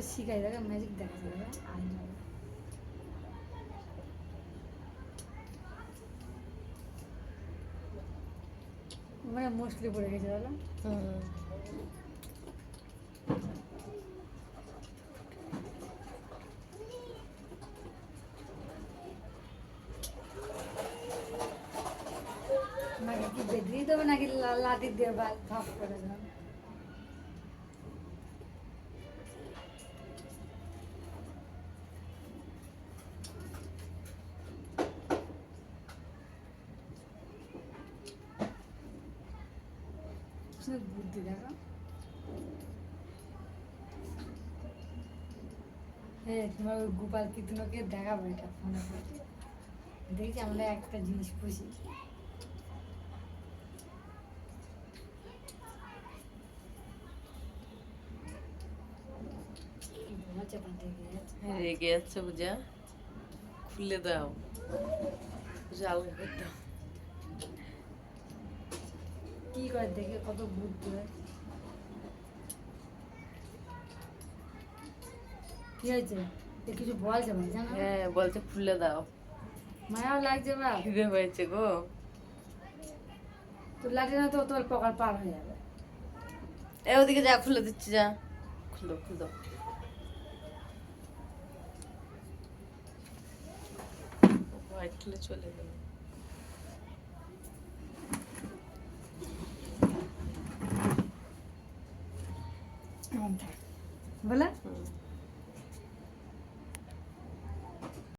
শিখাই দেখা ম্যাজিক দেখা যাবে মানে মোস্টলি পড়ে গেছে বলো নাকি কি বেদরি দেবে নাকি লাঠি দিয়ে ভাব করে দেবে বুদ্ধি দেখো হ্যাঁ তোমার ওই গোপাল কীর্তনকে দেখাবো এটা ফোনে দেখছি আমরা একটা জিনিস খুশি রেগে যাচ্ছে পূজা খুলে দাও জাল করে দাও কি করে দেখে কত বুদ্ধি হয় কি হয়েছে কিছু বলছে ভাই জানো হ্যাঁ বলছে খুলে দাও মায়াও লাগছে বা খিদে হয়েছে গো তোর লাগে না তো তোর পকার পার হয়ে যাবে এ ওদিকে যা খুলে দিচ্ছি যা খুলো খুলো হোয়াইট খুলে চলে গেল বলে